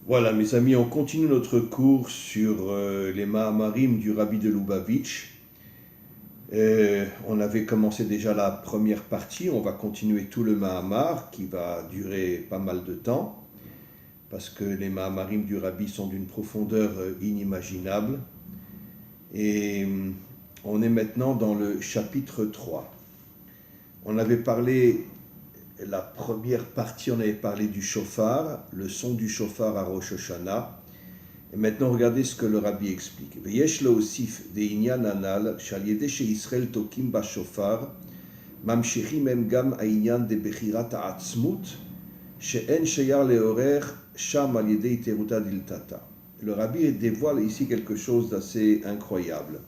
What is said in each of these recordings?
Voilà, mes amis, on continue notre cours sur les Mahamarim du Rabbi de Lubavitch. On avait commencé déjà la première partie, on va continuer tout le Mahamar qui va durer pas mal de temps parce que les Mahamarim du Rabbi sont d'une profondeur inimaginable. Et on est maintenant dans le chapitre 3. On avait parlé, la première partie, on avait parlé du shofar, le son du shofar à Rosh Hashanah. Et maintenant, regardez ce que le Rabbi explique. Veyesh lo osif de'inyan anal, shal yedeh she'Yisrael tokim bashofar, mamshichim hem gam ha'inyan de bechirat ha'atzmut, she'en sheyar leorer sham al yedeh iteruta diltata. Le Rabbi dévoile ici quelque chose d'assez incroyable.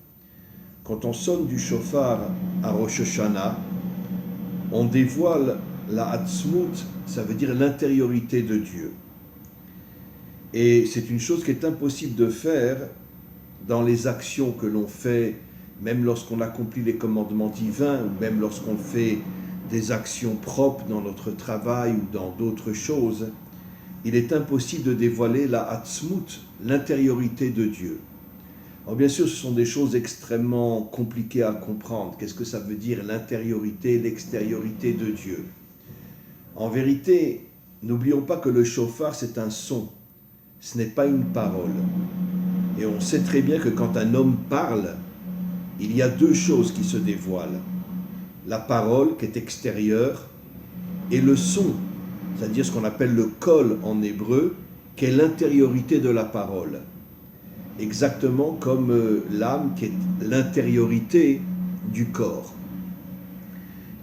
Quand on sonne du shofar à Rosh Hashanah, on dévoile la atzmut, ça veut dire l'intériorité de Dieu. Et c'est une chose qui est impossible de faire dans les actions que l'on fait, même lorsqu'on accomplit les commandements divins, ou même lorsqu'on fait des actions propres dans notre travail ou dans d'autres choses. Il est impossible de dévoiler la atzmut, l'intériorité de Dieu. Alors bien sûr, ce sont des choses extrêmement compliquées à comprendre. Qu'est-ce que ça veut dire l'intériorité, l'extériorité de Dieu? En vérité, n'oublions pas que le shofar, c'est un son. Ce n'est pas une parole. Et on sait très bien que quand un homme parle, il y a deux choses qui se dévoilent. La parole qui est extérieure et le son, c'est-à-dire ce qu'on appelle le kol en hébreu, qui est l'intériorité de la parole. Exactement comme l'âme qui est l'intériorité du corps.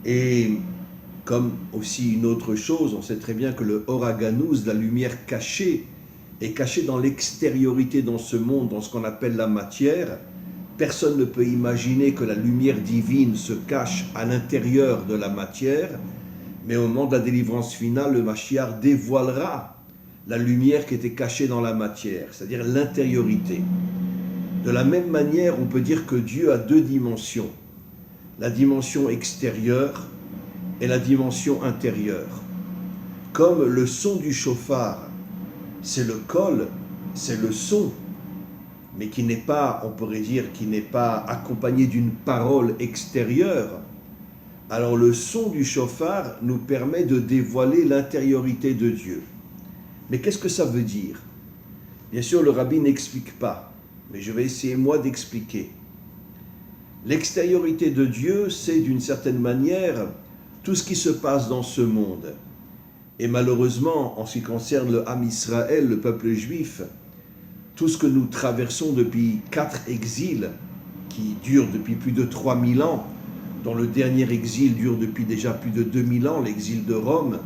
Et comme aussi une autre chose, on sait très bien que le Oraganus, la lumière cachée, est cachée dans l'extériorité dans ce monde, dans ce qu'on appelle la matière. Personne ne peut imaginer que la lumière divine se cache à l'intérieur de la matière, mais au moment de la délivrance finale, le Mashiach dévoilera la lumière qui était cachée dans la matière, c'est-à-dire l'intériorité. De la même manière, on peut dire que Dieu a deux dimensions, la dimension extérieure et la dimension intérieure. Comme le son du shofar, c'est le kol, c'est le son, mais qui n'est pas, on pourrait dire, qui n'est pas accompagné d'une parole extérieure. Alors le son du shofar nous permet de dévoiler l'intériorité de Dieu. Mais qu'est-ce que ça veut dire? Bien sûr, le Rabbi n'explique pas, mais je vais essayer moi d'expliquer. L'extériorité de Dieu, c'est d'une certaine manière tout ce qui se passe dans ce monde. Et malheureusement, en ce qui concerne le Ham Israël, le peuple juif, tout ce que nous traversons depuis 4 exils, qui durent depuis plus de 3000 ans, dont le dernier exil dure depuis déjà plus de 2000 ans, l'exil de Rome,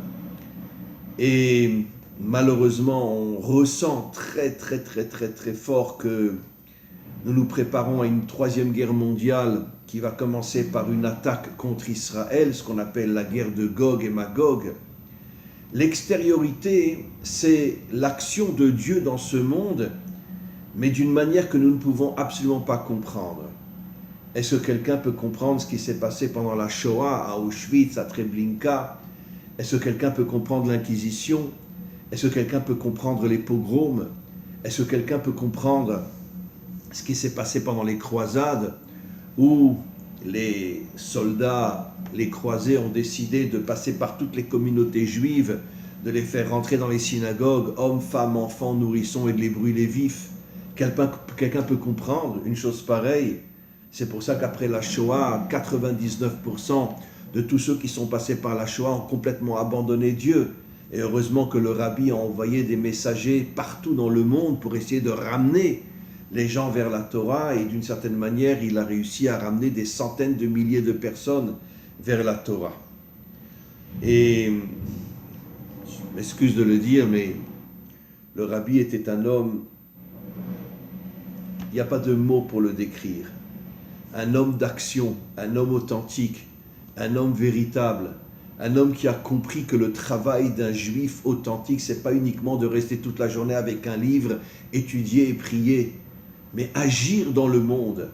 et malheureusement, on ressent très fort que nous nous préparons à une 3e guerre mondiale qui va commencer par une attaque contre Israël, ce qu'on appelle la guerre de Gog et Magog. L'extériorité, c'est l'action de Dieu dans ce monde, mais d'une manière que nous ne pouvons absolument pas comprendre. Est-ce que quelqu'un peut comprendre ce qui s'est passé pendant la Shoah, à Auschwitz, à Treblinka? Est-ce que quelqu'un peut comprendre l'Inquisition? Est-ce que quelqu'un peut comprendre les pogroms? Est-ce que quelqu'un peut comprendre ce qui s'est passé pendant les croisades, où les soldats, les croisés ont décidé de passer par toutes les communautés juives, de les faire rentrer dans les synagogues, hommes, femmes, enfants, nourrissons, et de les brûler vifs? Quelqu'un peut comprendre une chose pareille? C'est pour ça qu'après la Shoah, 99% de tous ceux qui sont passés par la Shoah ont complètement abandonné Dieu. Et heureusement que le Rabbi a envoyé des messagers partout dans le monde pour essayer de ramener les gens vers la Torah, et d'une certaine manière, il a réussi à ramener des centaines de milliers de personnes vers la Torah. Et je m'excuse de le dire, mais le Rabbi était un homme, il n'y a pas de mots pour le décrire, un homme d'action, un homme authentique, un homme véritable, un homme qui a compris que le travail d'un juif authentique, c'est pas uniquement de rester toute la journée avec un livre, étudier et prier, mais agir dans le monde.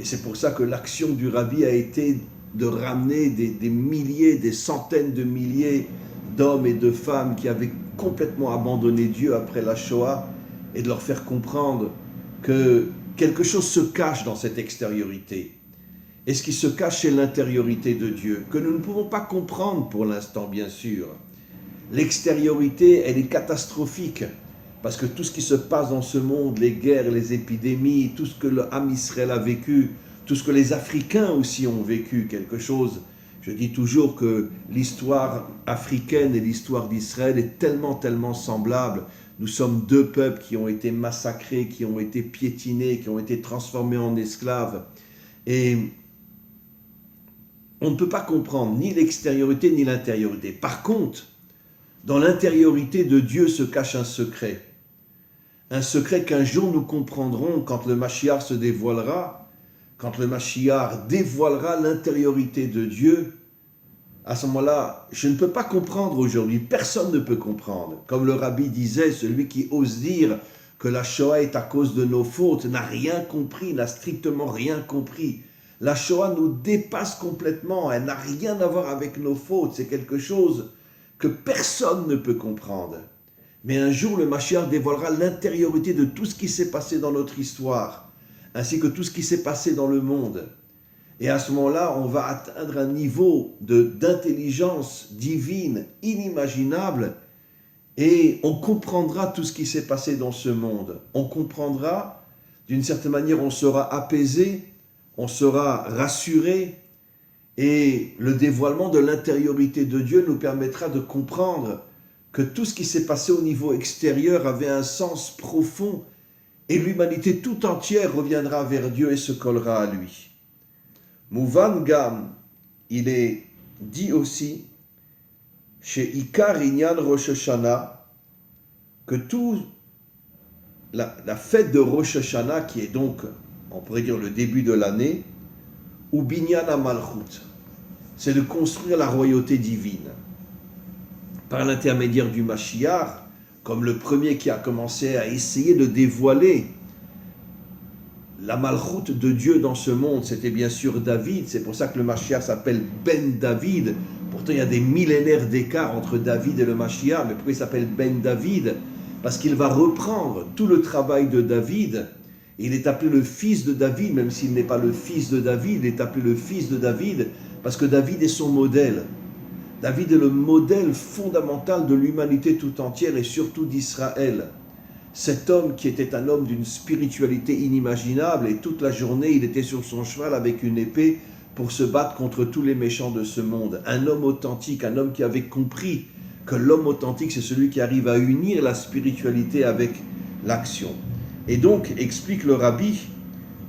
Et c'est pour ça que l'action du Rabbi a été de ramener des milliers, des centaines de milliers d'hommes et de femmes qui avaient complètement abandonné Dieu après la Shoah et de leur faire comprendre que quelque chose se cache dans cette extériorité. Et ce qui se cache, c'est l'intériorité de Dieu, que nous ne pouvons pas comprendre pour l'instant, bien sûr. L'extériorité, elle est catastrophique, parce que tout ce qui se passe dans ce monde, les guerres, les épidémies, tout ce que le Ham Israël a vécu, tout ce que les Africains aussi ont vécu, quelque chose. Je dis toujours que l'histoire africaine et l'histoire d'Israël est tellement, tellement semblable. Nous sommes deux peuples qui ont été massacrés, qui ont été piétinés, qui ont été transformés en esclaves. Et on ne peut pas comprendre ni l'extériorité ni l'intériorité. Par contre, dans l'intériorité de Dieu se cache un secret. Un secret qu'un jour nous comprendrons quand le Mashiach se dévoilera, quand le Mashiach dévoilera l'intériorité de Dieu. À ce moment-là, je ne peux pas comprendre aujourd'hui, personne ne peut comprendre. Comme le Rabbi disait, celui qui ose dire que la Shoah est à cause de nos fautes n'a rien compris, n'a strictement rien compris. La Shoah nous dépasse complètement, elle n'a rien à voir avec nos fautes, c'est quelque chose que personne ne peut comprendre. Mais un jour, le Mashiach dévoilera l'intériorité de tout ce qui s'est passé dans notre histoire, ainsi que tout ce qui s'est passé dans le monde. Et à ce moment-là, on va atteindre un niveau d'intelligence divine inimaginable et on comprendra tout ce qui s'est passé dans ce monde. On comprendra, d'une certaine manière, on sera apaisé, on sera rassuré et le dévoilement de l'intériorité de Dieu nous permettra de comprendre que tout ce qui s'est passé au niveau extérieur avait un sens profond et l'humanité tout entière reviendra vers Dieu et se collera à lui. Mouvan Gam, il est dit aussi chez Ikar Inyan Rosh Hashanah que la fête de Rosh Hashanah, qui est donc, on pourrait dire, le début de l'année, ou Binyan HaMalchut, c'est de construire la royauté divine. Par l'intermédiaire du Mashiach, comme le premier qui a commencé à essayer de dévoiler la malchoute de Dieu dans ce monde, c'était bien sûr David. C'est pour ça que le Mashiach s'appelle Ben David. Pourtant, il y a des millénaires d'écart entre David et le Mashiach. Mais pourquoi il s'appelle Ben David? Parce qu'il va reprendre tout le travail de David. Il est appelé le fils de David, même s'il n'est pas le fils de David. Il est appelé le fils de David parce que David est son modèle. David est le modèle fondamental de l'humanité tout entière et surtout d'Israël. Cet homme qui était un homme d'une spiritualité inimaginable et toute la journée il était sur son cheval avec une épée pour se battre contre tous les méchants de ce monde. Un homme authentique, un homme qui avait compris que l'homme authentique c'est celui qui arrive à unir la spiritualité avec l'action. Et donc explique le Rabbi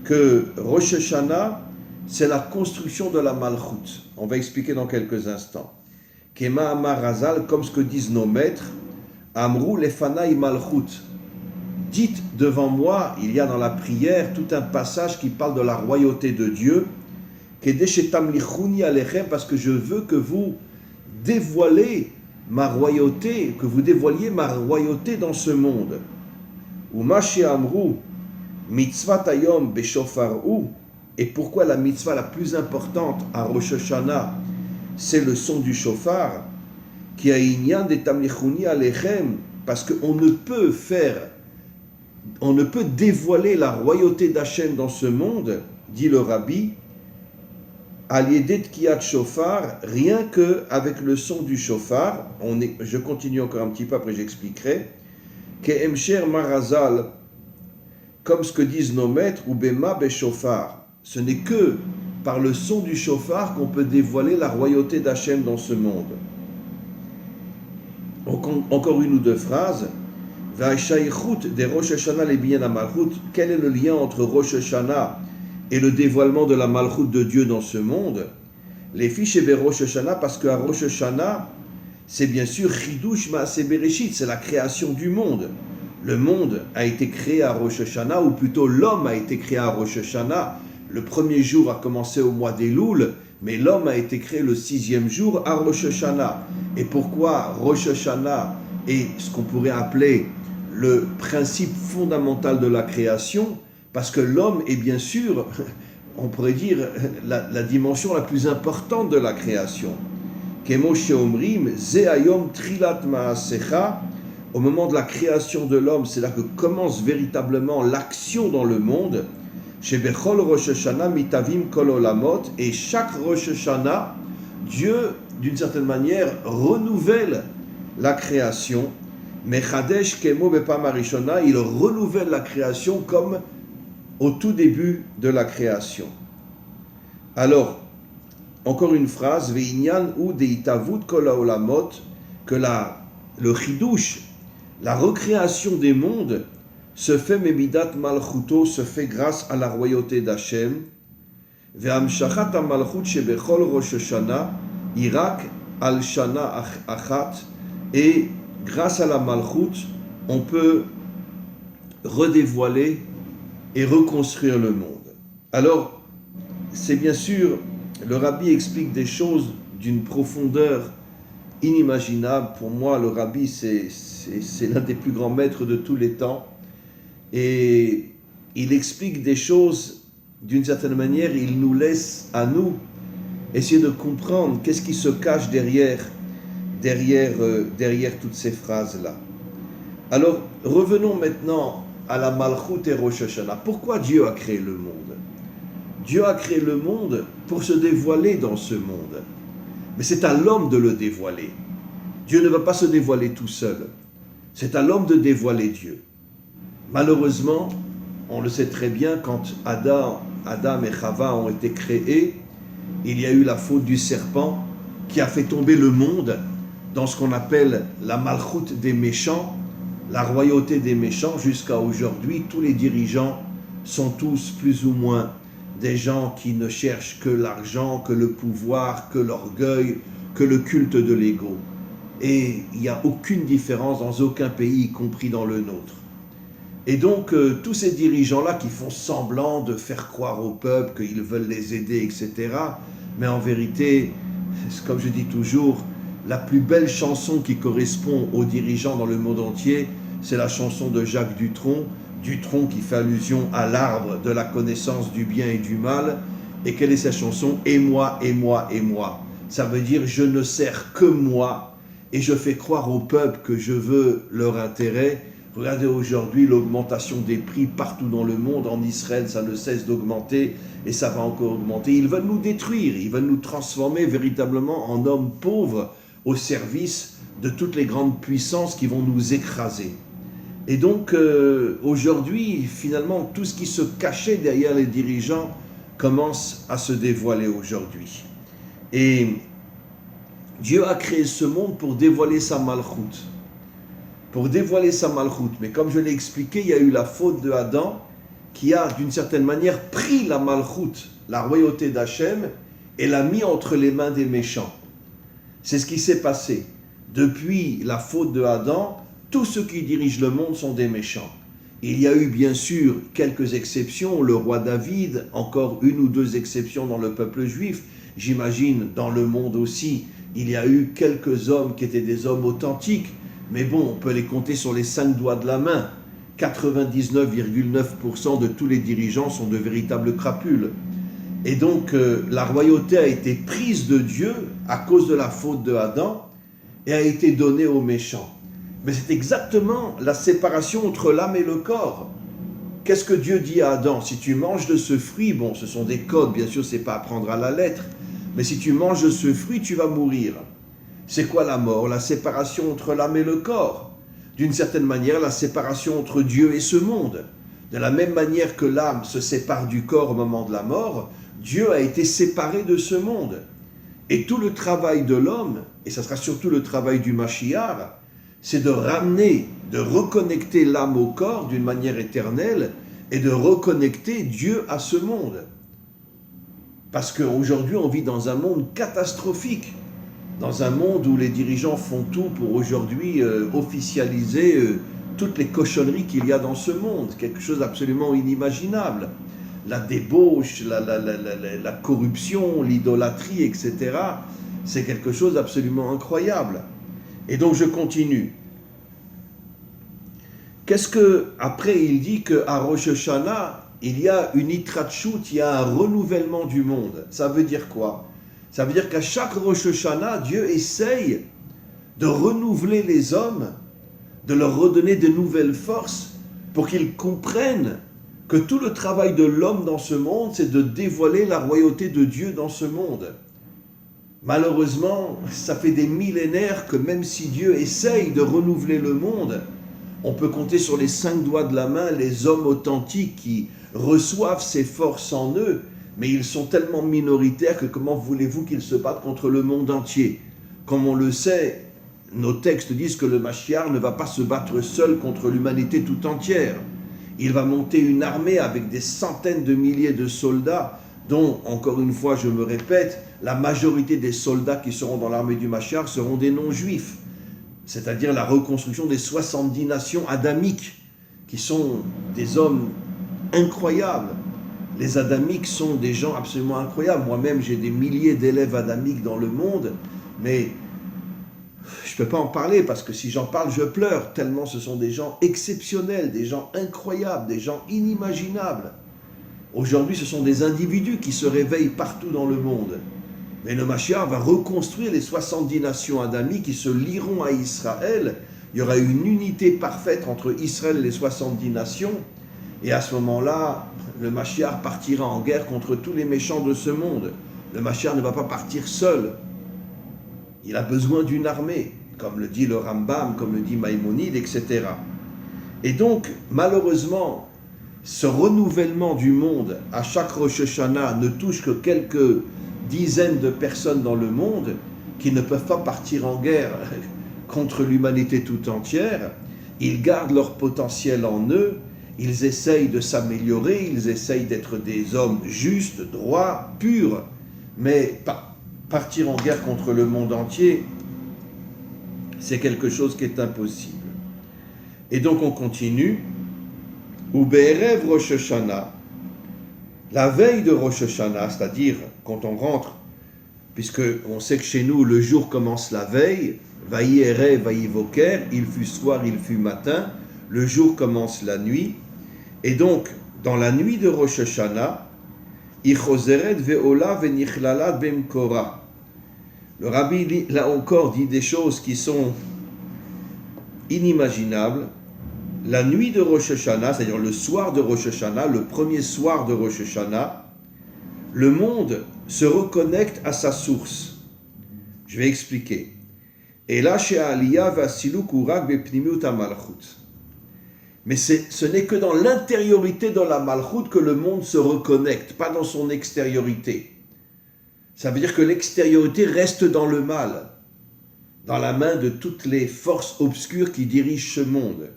que Rosh Hashanah c'est la construction de la Malchut. On va expliquer dans quelques instants. Kema Amar Razal, comme ce que disent nos maîtres, Amrou Lefanaï Malchut. Dites devant moi, il y a dans la prière tout un passage qui parle de la royauté de Dieu, parce que je veux que vous dévoilez ma royauté, que vous dévoiliez ma royauté dans ce monde. Et pourquoi la mitzvah la plus importante à Rosh Hashanah, c'est le son du shofar, qui a inyan de tamlichuni alechem, parce qu'on ne peut dévoiler la royauté d'Hachem dans ce monde, dit le Rabbi, al-yedet kiyat shofar, rien que avec le son du shofar. Je continue encore un petit peu, après j'expliquerai. Que emsher marazal, comme ce que disent nos maîtres, ou bema be shofar. Ce n'est que par le son du shofar qu'on peut dévoiler la royauté d'Hachem dans ce monde. Encore une ou deux phrases. Quel est le lien entre Rosh Hashanah et le dévoilement de la Malchut de Dieu dans ce monde? Les fiches et Rosh Hashanah, parce qu'à Rosh Hashanah, c'est bien sûr Chidush Maaseh Bereshit, c'est la création du monde. Le monde a été créé à Rosh Hashanah, ou plutôt l'homme a été créé à Rosh Hashanah. Le premier jour a commencé au mois d'Elul, mais l'homme a été créé le 6e jour à Rosh Hashanah. Et pourquoi Rosh Hashanah est ce qu'on pourrait appeler le principe fondamental de la création? Parce que l'homme est bien sûr, on pourrait dire, la dimension la plus importante de la création. Kemo sheomrim, ze hayom trilat ma'asecha, au moment de la création de l'homme, c'est là que commence véritablement l'action dans le monde. Chez Bechol Rosh Hashanah mitavim kol olamot, et chaque Rosh Hashanah, Dieu, d'une certaine manière, renouvelle la création. Mechadesh kemo bepam harishona, il renouvelle la création comme au tout début de la création. Alors, encore une phrase, Ve'inyan ou deitavut kol haolamot, que le chidouche, la recréation des mondes, se fait Mebidat Malchuto, se fait grâce à la royauté d'Hachem. Ve'amshachat ha-malchut shebechol Rosh Hashanah, Irak al-Shana achat, et grâce à la Malchut, on peut redévoiler et reconstruire le monde. Alors, c'est bien sûr, le Rabbi explique des choses d'une profondeur inimaginable. Pour moi, le Rabbi, c'est l'un des plus grands maîtres de tous les temps. Et il explique des choses, d'une certaine manière, il nous laisse à nous essayer de comprendre qu'est-ce qui se cache derrière toutes ces phrases-là. Alors, revenons maintenant à la Malchut et Rosh Hashanah. Pourquoi Dieu a créé le monde? Dieu a créé le monde pour se dévoiler dans ce monde. Mais c'est à l'homme de le dévoiler. Dieu ne va pas se dévoiler tout seul. C'est à l'homme de dévoiler Dieu. Malheureusement, on le sait très bien, quand Adam et Chava ont été créés, il y a eu la faute du serpent qui a fait tomber le monde dans ce qu'on appelle la malchoute des méchants, la royauté des méchants. Jusqu'à aujourd'hui, tous les dirigeants sont tous plus ou moins des gens qui ne cherchent que l'argent, que le pouvoir, que l'orgueil, que le culte de l'ego. Et il n'y a aucune différence dans aucun pays, y compris dans le nôtre. Et donc, tous ces dirigeants-là qui font semblant de faire croire au peuple qu'ils veulent les aider, etc. Mais en vérité, comme je dis toujours, la plus belle chanson qui correspond aux dirigeants dans le monde entier, c'est la chanson de Jacques Dutronc qui fait allusion à l'arbre de la connaissance du bien et du mal. Et quelle est cette chanson? Et moi, et moi, et moi. Ça veut dire je ne sers que moi et je fais croire au peuple que je veux leur intérêt. Regardez aujourd'hui l'augmentation des prix partout dans le monde. En Israël, ça ne cesse d'augmenter et ça va encore augmenter. Ils veulent nous détruire, ils veulent nous transformer véritablement en hommes pauvres au service de toutes les grandes puissances qui vont nous écraser. Et donc, aujourd'hui, finalement, tout ce qui se cachait derrière les dirigeants commence à se dévoiler aujourd'hui. Et Dieu a créé ce monde pour dévoiler sa malchoute. Pour dévoiler sa malchoute. Mais comme je l'ai expliqué, il y a eu la faute de Adam qui a, d'une certaine manière, pris la malchoute, la royauté d'Hachem, et l'a mis entre les mains des méchants. C'est ce qui s'est passé. Depuis la faute de Adam, tous ceux qui dirigent le monde sont des méchants. Il y a eu bien sûr quelques exceptions, le roi David, encore une ou deux exceptions dans le peuple juif. J'imagine dans le monde aussi, il y a eu quelques hommes qui étaient des hommes authentiques, mais bon, on peut les compter sur les 5 doigts de la main. 99,9% de tous les dirigeants sont de véritables crapules. Et donc, la royauté a été prise de Dieu à cause de la faute de Adam et a été donnée aux méchants. Mais c'est exactement la séparation entre l'âme et le corps. Qu'est-ce que Dieu dit à Adam? Si tu manges de ce fruit, bon, ce sont des codes, bien sûr, c'est pas à prendre à la lettre, mais si tu manges de ce fruit, tu vas mourir. C'est quoi la mort? La séparation entre l'âme et le corps. D'une certaine manière, la séparation entre Dieu et ce monde. De la même manière que l'âme se sépare du corps au moment de la mort, Dieu a été séparé de ce monde. Et tout le travail de l'homme, et ça sera surtout le travail du Mashiach, c'est de ramener, de reconnecter l'âme au corps d'une manière éternelle et de reconnecter Dieu à ce monde. Parce qu'aujourd'hui, on vit dans un monde catastrophique, dans un monde où les dirigeants font tout pour aujourd'hui officialiser toutes les cochonneries qu'il y a dans ce monde, quelque chose d'absolument inimaginable. La débauche, la corruption, l'idolâtrie, etc. C'est quelque chose d'absolument incroyable. Et donc je continue. Qu'est-ce que, après il dit qu'à Rosh Hashanah, il y a une itratchout, il y a un renouvellement du monde. Ça veut dire quoi? Ça veut dire qu'à chaque Rosh Hashanah, Dieu essaye de renouveler les hommes de leur redonner de nouvelles forces pour qu'ils comprennent que tout le travail de l'homme dans ce monde, c'est de dévoiler la royauté de Dieu dans ce monde. Malheureusement, ça fait des millénaires que même si Dieu essaye de renouveler le monde, on peut compter sur les 5 doigts de la main les hommes authentiques qui reçoivent ces forces en eux, mais ils sont tellement minoritaires que comment voulez-vous qu'ils se battent contre le monde entier? Comme on le sait, nos textes disent que le Mashiach ne va pas se battre seul contre l'humanité tout entière. Il va monter une armée avec des centaines de milliers de soldats, dont, encore une fois, je me répète, la majorité des soldats qui seront dans l'armée du Mashiach seront des non-juifs, c'est-à-dire la reconstruction des 70 nations adamiques, qui sont des hommes incroyables. Les adamiques sont des gens absolument incroyables. Moi-même, j'ai des milliers d'élèves adamiques dans le monde, mais je ne peux pas en parler parce que si j'en parle, je pleure, tellement ce sont des gens exceptionnels, des gens incroyables, des gens inimaginables. Aujourd'hui, ce sont des individus qui se réveillent partout dans le monde. Mais le Mashiach va reconstruire les 70 nations adamiques qui se lieront à Israël. Il y aura une unité parfaite entre Israël et les 70 nations. Et à ce moment-là, le Mashiach partira en guerre contre tous les méchants de ce monde. Le Mashiach ne va pas partir seul. Il a besoin d'une armée, comme le dit le Rambam, comme le dit Maïmonide, etc. Et donc, malheureusement, ce renouvellement du monde à chaque Rosh Hashanah ne touche que quelques dizaines de personnes dans le monde qui ne peuvent pas partir en guerre contre l'humanité tout entière. Ils gardent leur potentiel en eux, ils essayent de s'améliorer, ils essayent d'être des hommes justes, droits, purs, mais partir en guerre contre le monde entier, c'est quelque chose qui est impossible. Et donc on continue. Ou Be'erev Rosh Hashanah, la veille de Rosh Hashanah, c'est-à-dire quand on rentre, puisque on sait que chez nous le jour commence la veille, Vayi Erev, Vayi Voker, il fut soir, il fut matin, le jour commence la nuit, et donc dans la nuit de Rosh Hashanah, Ichoseret ve'ola ve'nichlala b'mkora. Le rabbi là encore dit des choses qui sont inimaginables. La nuit de Rosh Hashanah, c'est-à-dire le soir de Rosh Hashanah, le premier soir de Rosh Hashanah, le monde se reconnecte à sa source. Je vais expliquer. Et là, chez Aliyah vasiluk urak bepnimiut hamalchut. Mais ce n'est que dans l'intériorité de la malchut que le monde se reconnecte, pas dans son extériorité. Ça veut dire que l'extériorité reste dans le mal, dans la main de toutes les forces obscures qui dirigent ce monde.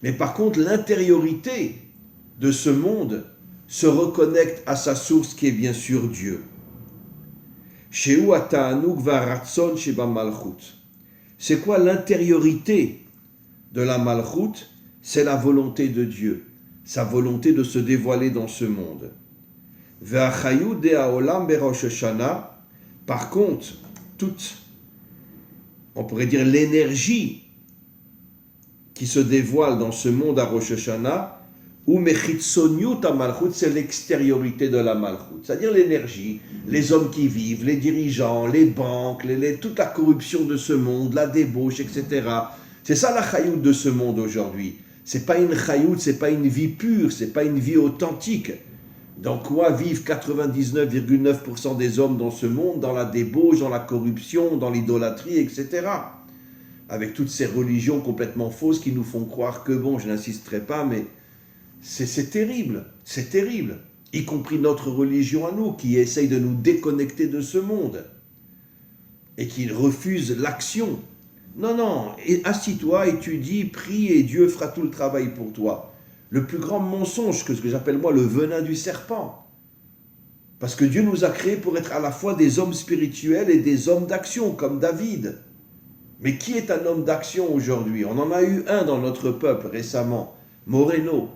Mais par contre, l'intériorité de ce monde se reconnecte à sa source qui est bien sûr Dieu. C'est quoi l'intériorité de la malchut? C'est la volonté de Dieu, sa volonté de se dévoiler dans ce monde. Par contre, toute, on pourrait dire l'énergie qui se dévoile dans ce monde à Rosh Hashanah, ou mechitzoniut malchut, c'est l'extériorité de la malchut, c'est-à-dire l'énergie, les hommes qui vivent, les dirigeants, les banques, toute la corruption de ce monde, la débauche, etc. C'est ça la chayout de ce monde aujourd'hui. C'est pas une chayout, c'est pas une vie pure, c'est pas une vie authentique. Dans quoi vivent 99,9% des hommes dans ce monde? Dans la débauche, dans la corruption, dans l'idolâtrie, etc. Avec toutes ces religions complètement fausses qui nous font croire que, bon, je n'insisterai pas, mais c'est terrible, y compris notre religion à nous, qui essaye de nous déconnecter de ce monde, et qui refuse l'action. Non, assis-toi, étudie, prie, et Dieu fera tout le travail pour toi. Le plus grand mensonge, que ce que j'appelle moi le venin du serpent. Parce que Dieu nous a créés pour être à la fois des hommes spirituels et des hommes d'action, comme David. Mais qui est un homme d'action aujourd'hui? On en a eu un dans notre peuple récemment, Moreno,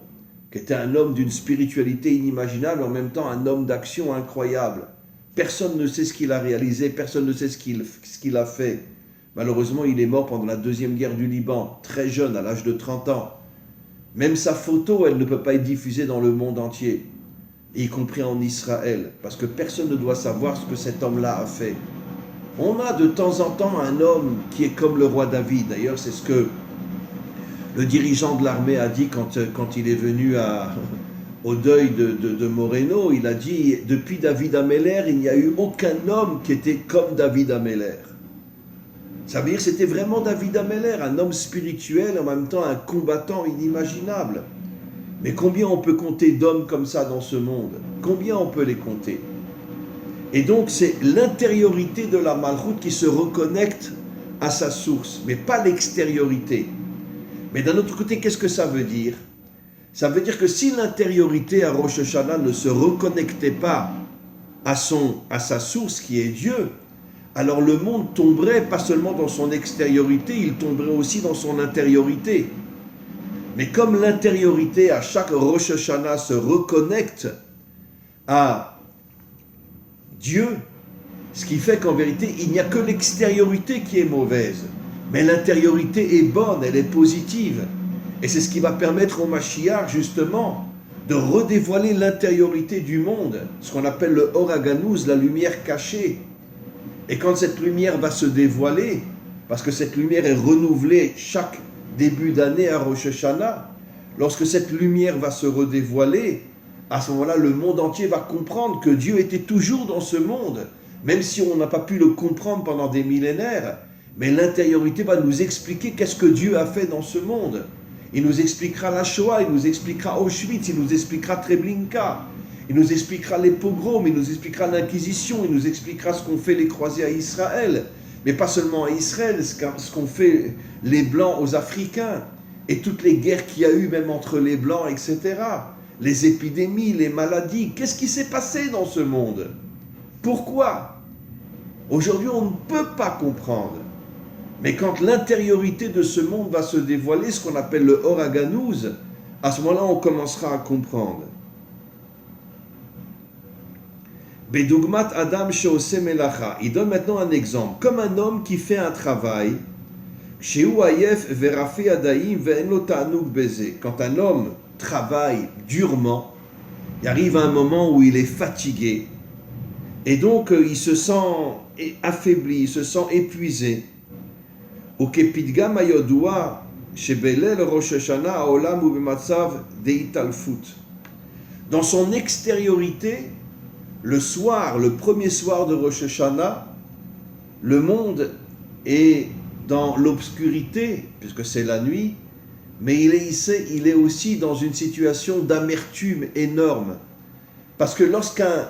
qui était un homme d'une spiritualité inimaginable, en même temps un homme d'action incroyable. Personne ne sait ce qu'il a réalisé, personne ne sait ce qu'il a fait. Malheureusement, il est mort pendant la deuxième guerre du Liban, très jeune, à l'âge de 30 ans. Même sa photo, elle ne peut pas être diffusée dans le monde entier, y compris en Israël, parce que personne ne doit savoir ce que cet homme-là a fait. On a de temps en temps un homme qui est comme le roi David. D'ailleurs, c'est ce que Le dirigeant de l'armée a dit quand il est venu au deuil de Moreno, il a dit « Depuis David Ameller, il n'y a eu aucun homme qui était comme David Ameller ». Ça veut dire que c'était vraiment David Ameller, un homme spirituel, en même temps un combattant inimaginable. Mais combien on peut compter d'hommes comme ça dans ce monde? Combien on peut les compter? Et donc c'est l'intériorité de la Malchout qui se reconnecte à sa source, mais pas l'extériorité. Mais d'un autre côté, qu'est-ce que ça veut dire? Ça veut dire que si l'intériorité à Rosh Hashanah ne se reconnectait pas à sa source qui est Dieu, alors le monde tomberait pas seulement dans son extériorité, il tomberait aussi dans son intériorité. Mais comme l'intériorité à chaque Rosh Hashanah se reconnecte à Dieu, ce qui fait qu'en vérité, il n'y a que l'extériorité qui est mauvaise. Mais l'intériorité est bonne, elle est positive. Et c'est ce qui va permettre au Mashiach, justement, de redévoiler l'intériorité du monde, ce qu'on appelle le Or HaGanuz, la lumière cachée. Et quand cette lumière va se dévoiler, parce que cette lumière est renouvelée chaque début d'année à Rosh Hashanah, lorsque cette lumière va se redévoiler, à ce moment-là, le monde entier va comprendre que Dieu était toujours dans ce monde, même si on n'a pas pu le comprendre pendant des millénaires, mais l'intériorité va nous expliquer qu'est-ce que Dieu a fait dans ce monde. Il nous expliquera la Shoah, il nous expliquera Auschwitz, il nous expliquera Treblinka, il nous expliquera les pogroms, il nous expliquera l'Inquisition, il nous expliquera ce qu'ont fait les croisés à Israël, mais pas seulement à Israël, ce qu'ont fait les Blancs aux Africains, et toutes les guerres qu'il y a eu même entre les Blancs, etc. Les épidémies, les maladies, qu'est-ce qui s'est passé dans ce monde? Pourquoi? Aujourd'hui, on ne peut pas comprendre. Mais quand l'intériorité de ce monde va se dévoiler, ce qu'on appelle le Or HaGanuz, à ce moment-là, on commencera à comprendre. Bedugmat Adam sheose melacha. Il donne maintenant un exemple. Comme un homme qui fait un travail, quand un homme travaille durement, il arrive à un moment où il est fatigué, et donc il se sent affaibli, il se sent épuisé. Dans son extériorité, le soir, le premier soir de Rosh Hashanah, le monde est dans l'obscurité, puisque c'est la nuit, mais il est aussi dans une situation d'amertume énorme. Parce que lorsqu'un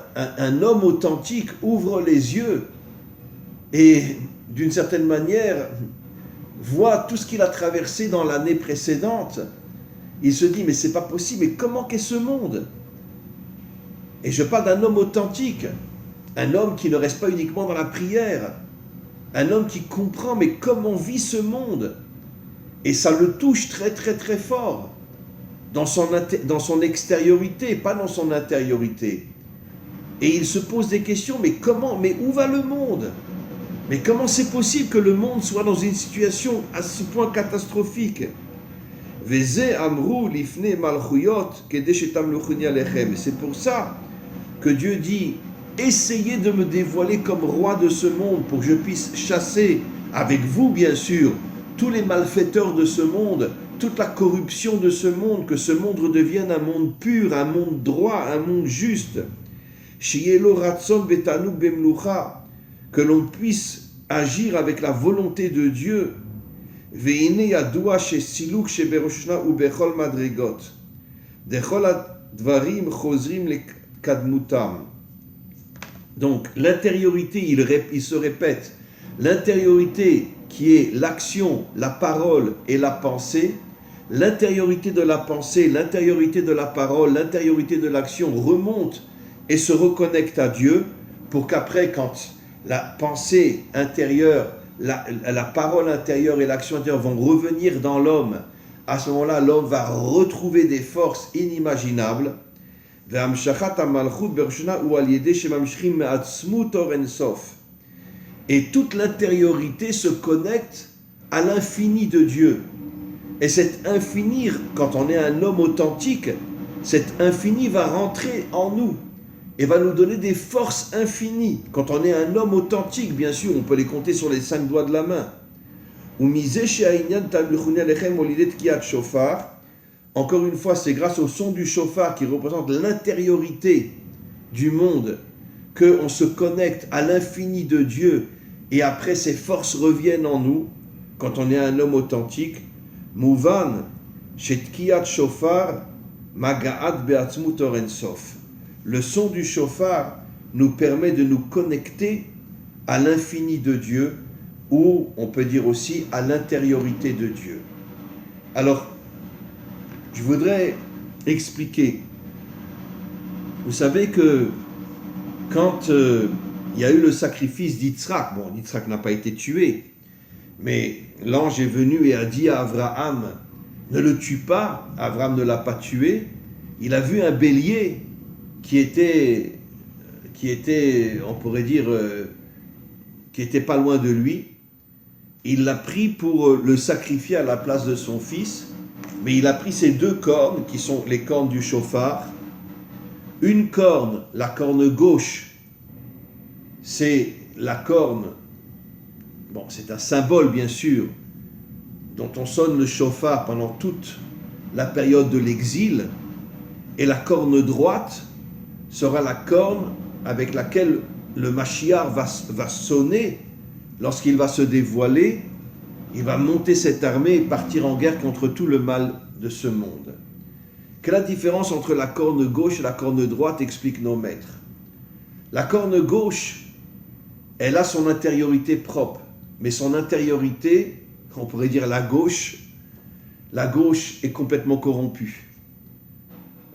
homme authentique ouvre les yeux et d'une certaine manière voit tout ce qu'il a traversé dans l'année précédente, il se dit mais c'est pas possible, mais comment qu'est ce monde? Et je parle d'un homme authentique, un homme qui ne reste pas uniquement dans la prière, un homme qui comprend mais comment vit ce monde, et ça le touche très très très fort dans son extériorité, pas dans son intériorité. Et il se pose des questions, mais comment, mais où va le monde? Mais comment c'est possible que le monde soit dans une situation à ce point catastrophique? C'est pour ça que Dieu dit, essayez de me dévoiler comme roi de ce monde pour que je puisse chasser, avec vous bien sûr, tous les malfaiteurs de ce monde, toute la corruption de ce monde, que ce monde redevienne un monde pur, un monde droit, un monde juste. Que l'on puisse agir avec la volonté de Dieu. Donc l'intériorité, il se répète, l'intériorité qui est l'action, la parole et la pensée, l'intériorité de la pensée, l'intériorité de la parole, l'intériorité de l'action remonte et se reconnecte à Dieu, pour qu'après, quand la pensée intérieure, la parole intérieure et l'action intérieure vont revenir dans l'homme, à ce moment-là, l'homme va retrouver des forces inimaginables. Et toute l'intériorité se connecte à l'infini de Dieu. Et cet infini, quand on est un homme authentique, cet infini va rentrer en nous et va nous donner des forces infinies. Quand on est un homme authentique, bien sûr, on peut les compter sur les 5 doigts de la main. Encore une fois, c'est grâce au son du shofar qui représente l'intériorité du monde qu'on se connecte à l'infini de Dieu et après ses forces reviennent en nous quand on est un homme authentique. Mouvan, shetkiyat shofar, magaat be'atzmut or ensof. Le son du shofar nous permet de nous connecter à l'infini de Dieu, ou on peut dire aussi à l'intériorité de Dieu. Alors, je voudrais expliquer. Vous savez que quand il y a eu le sacrifice d'Yitzhak, bon, Yitzhak n'a pas été tué, mais l'ange est venu et a dit à Abraham, ne le tue pas. Abraham ne l'a pas tué. Il a vu un bélier qui était, on pourrait dire, qui était pas loin de lui. Il l'a pris pour le sacrifier à la place de son fils, mais il a pris ces deux cornes, qui sont les cornes du shofar. Une corne, la corne gauche, c'est la corne, bon, c'est un symbole bien sûr, dont on sonne le shofar pendant toute la période de l'exil, et la corne droite sera la corne avec laquelle le Mashiach va sonner lorsqu'il va se dévoiler. Il va monter cette armée et partir en guerre contre tout le mal de ce monde. Quelle est la différence entre la corne gauche et la corne droite, expliquent nos maîtres. La corne gauche, elle a son intériorité propre, mais son intériorité, on pourrait dire la gauche est complètement corrompue.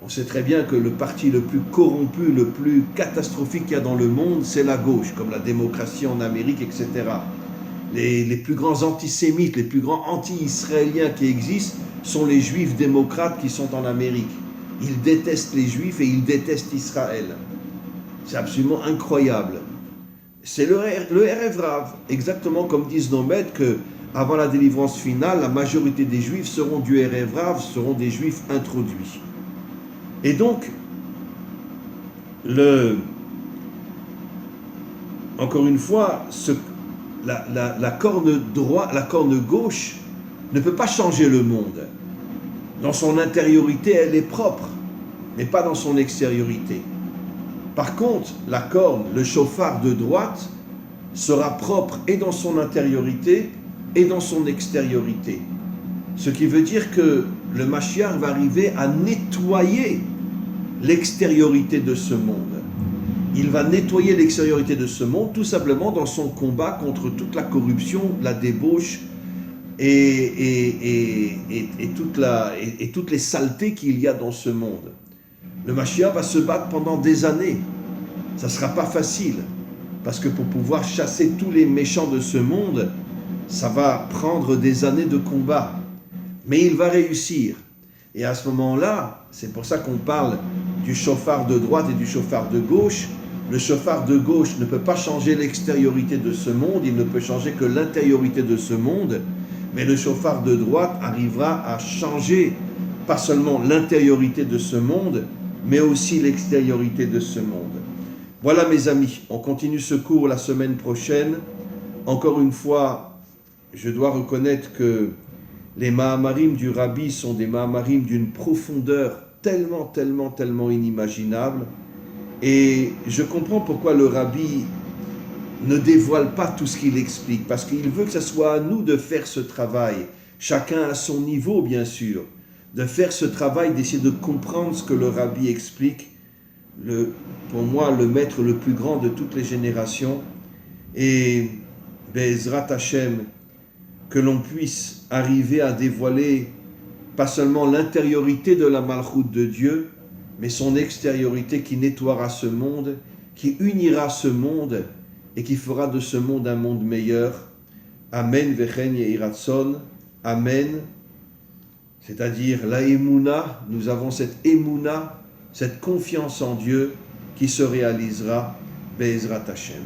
On sait très bien que le parti le plus corrompu, le plus catastrophique qu'il y a dans le monde, c'est la gauche, comme la démocratie en Amérique, etc. Les plus grands antisémites, les plus grands anti-israéliens qui existent sont les juifs démocrates qui sont en Amérique. Ils détestent les juifs et ils détestent Israël. C'est absolument incroyable. C'est le Erev Rav, exactement comme disent nos maîtres que avant la délivrance finale, la majorité des juifs seront du Erev Rav, seront des juifs introduits. Et donc, encore une fois, la corne gauche ne peut pas changer le monde. Dans son intériorité, elle est propre, mais pas dans son extériorité. Par contre, la corne, le shofar de droite, sera propre et dans son intériorité et dans son extériorité. Ce qui veut dire que le Mashiach va arriver à nettoyer l'extériorité de ce monde. Il va nettoyer l'extériorité de ce monde tout simplement dans son combat contre toute la corruption, la débauche et toutes les saletés qu'il y a dans ce monde. Le Mashiach va se battre pendant des années. Ça ne sera pas facile, parce que pour pouvoir chasser tous les méchants de ce monde, ça va prendre des années de combat. Mais il va réussir. Et à ce moment-là, c'est pour ça qu'on parle du shofar de droite et du shofar de gauche. Le shofar de gauche ne peut pas changer l'extériorité de ce monde, il ne peut changer que l'intériorité de ce monde, mais le shofar de droite arrivera à changer pas seulement l'intériorité de ce monde, mais aussi l'extériorité de ce monde. Voilà mes amis, on continue ce cours la semaine prochaine. Encore une fois, je dois reconnaître que les Mahamarim du Rabbi sont des Mahamarim d'une profondeur tellement inimaginable. Et je comprends pourquoi le Rabbi ne dévoile pas tout ce qu'il explique, parce qu'il veut que ce soit à nous de faire ce travail, chacun à son niveau bien sûr, de faire ce travail, d'essayer de comprendre ce que le Rabbi explique, pour moi le maître le plus grand de toutes les générations. Et Be'ezrat Hashem, que l'on puisse arriver à dévoiler pas seulement l'intériorité de la Malchoute de Dieu, mais son extériorité qui nettoiera ce monde, qui unira ce monde et qui fera de ce monde un monde meilleur. Amen vechen yehi ratson. Amen. C'est-à-dire la émouna, nous avons cette émouna, cette confiance en Dieu qui se réalisera Be'ezrat Hashem.